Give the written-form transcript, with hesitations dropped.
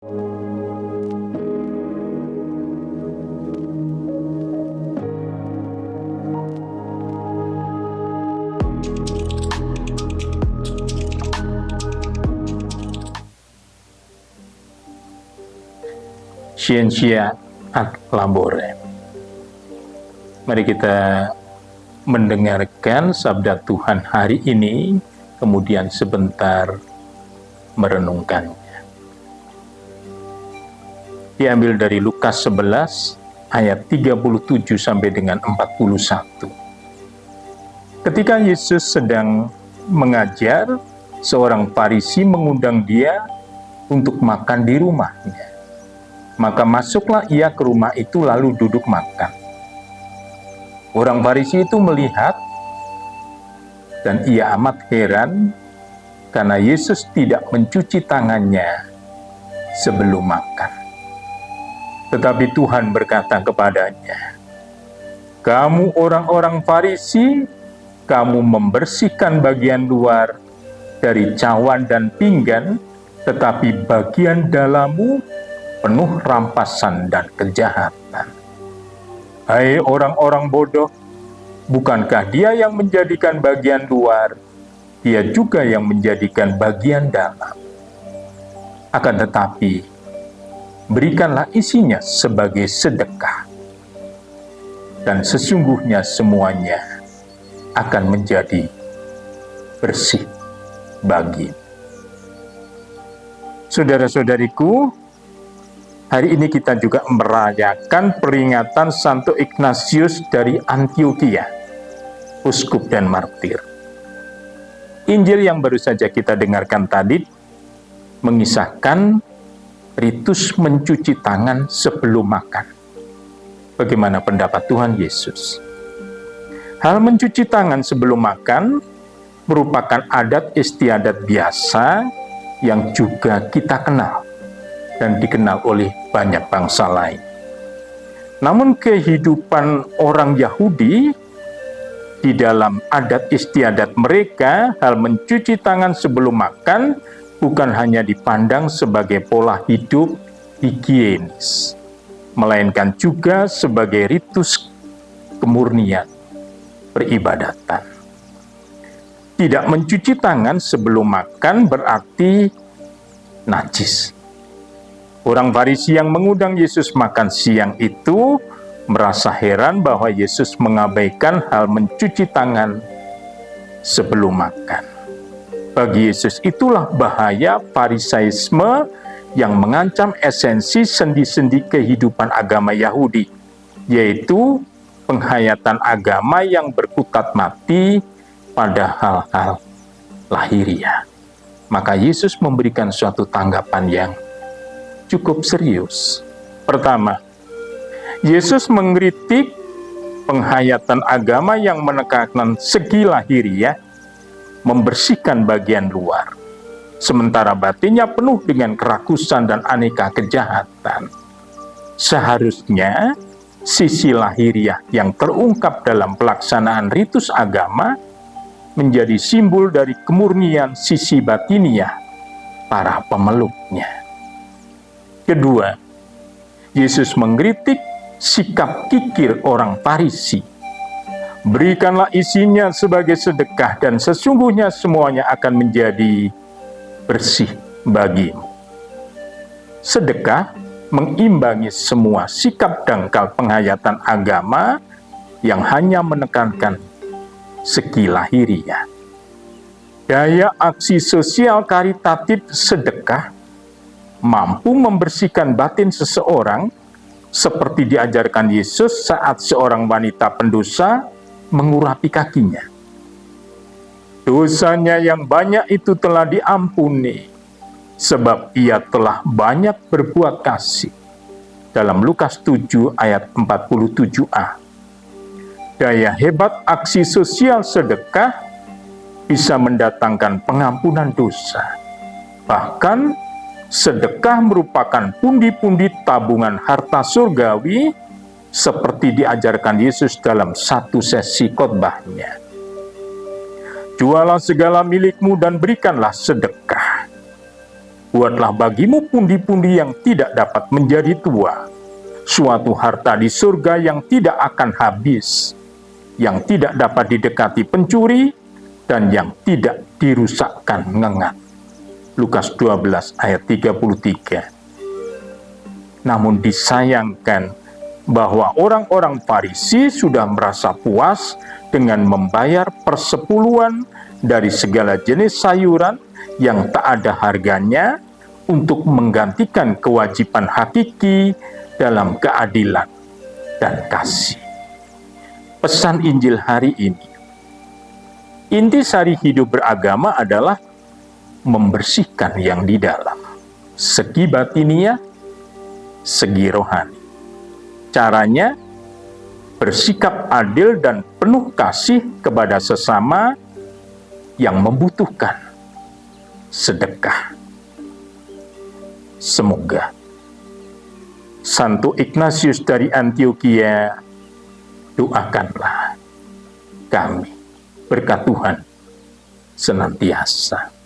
Scientia ad Labore. Mari kita mendengarkan sabda Tuhan hari ini, kemudian sebentar merenungkannya. Diambil dari Lukas 11 ayat 37 sampai dengan 41. Ketika Yesus sedang mengajar, seorang Farisi mengundang dia untuk makan di rumahnya. Maka masuklah ia ke rumah itu lalu duduk makan. Orang Farisi itu melihat dan ia amat heran karena Yesus tidak mencuci tangannya sebelum makan. Tetapi Tuhan berkata kepadanya, "Kamu orang-orang Farisi, kamu membersihkan bagian luar dari cawan dan pinggan, tetapi bagian dalammu penuh rampasan dan kejahatan. Hai orang-orang bodoh, bukankah Dia yang menjadikan bagian luar, Dia juga yang menjadikan bagian dalam. Akan tetapi, berikanlah isinya sebagai sedekah, dan sesungguhnya semuanya akan menjadi bersih bagimu." Saudara-saudariku, hari ini kita juga merayakan peringatan Santo Ignatius dari Antioquia, uskup dan martir. Injil yang baru saja kita dengarkan tadi mengisahkan ritus mencuci tangan sebelum makan. Bagaimana pendapat Tuhan Yesus? Hal mencuci tangan sebelum makan merupakan adat istiadat biasa yang juga kita kenal dan dikenal oleh banyak bangsa lain. Namun kehidupan orang Yahudi di dalam adat istiadat mereka, hal mencuci tangan sebelum makan bukan hanya dipandang sebagai pola hidup higienis, melainkan juga sebagai ritus kemurnian peribadatan. Tidak mencuci tangan sebelum makan berarti najis. Orang Farisi yang mengundang Yesus makan siang itu merasa heran bahwa Yesus mengabaikan hal mencuci tangan sebelum makan. Bagi Yesus itulah bahaya Farisaisme yang mengancam esensi sendi-sendi kehidupan agama Yahudi, yaitu penghayatan agama yang berkutat mati pada hal-hal lahiriah. Maka Yesus memberikan suatu tanggapan yang cukup serius. Pertama, Yesus mengkritik penghayatan agama yang menekankan segi lahiriah, membersihkan bagian luar, sementara batinnya penuh dengan kerakusan dan aneka kejahatan. Seharusnya sisi lahiriah yang terungkap dalam pelaksanaan ritus agama menjadi simbol dari kemurnian sisi batiniah para pemeluknya. Kedua, Yesus mengkritik sikap kikir orang Farisi. Berikanlah isinya sebagai sedekah dan sesungguhnya semuanya akan menjadi bersih bagimu. Sedekah mengimbangi semua sikap dangkal penghayatan agama yang hanya menekankan segi lahiriah. Daya aksi sosial karitatif sedekah mampu membersihkan batin seseorang seperti diajarkan Yesus saat seorang wanita pendosa mengurapi kakinya. Dosanya yang banyak itu telah diampuni, sebab ia telah banyak berbuat kasih. Dalam Lukas 7 ayat 47a. Daya hebat aksi sosial sedekah bisa mendatangkan pengampunan dosa. Bahkan sedekah merupakan pundi-pundi tabungan harta surgawi seperti diajarkan Yesus dalam satu sesi khotbahnya. Jualah segala milikmu dan berikanlah sedekah. buatlah bagimu pundi-pundi yang tidak dapat menjadi tua, suatu harta di surga yang tidak akan habis, yang tidak dapat didekati pencuri, dan yang tidak dirusakkan ngengat. Lukas 12 ayat 33. Namun disayangkan bahwa orang-orang Farisi sudah merasa puas dengan membayar persepuluhan dari segala jenis sayuran yang tak ada harganya untuk menggantikan kewajiban hakiki dalam keadilan dan kasih. Pesan Injil hari ini, intisari hidup beragama adalah membersihkan yang di dalam, segi batiniah, segi rohani. Caranya, bersikap adil dan penuh kasih kepada sesama yang membutuhkan, sedekah. Semoga Santo Ignatius dari Antioquia, doakanlah kami berkat Tuhan senantiasa.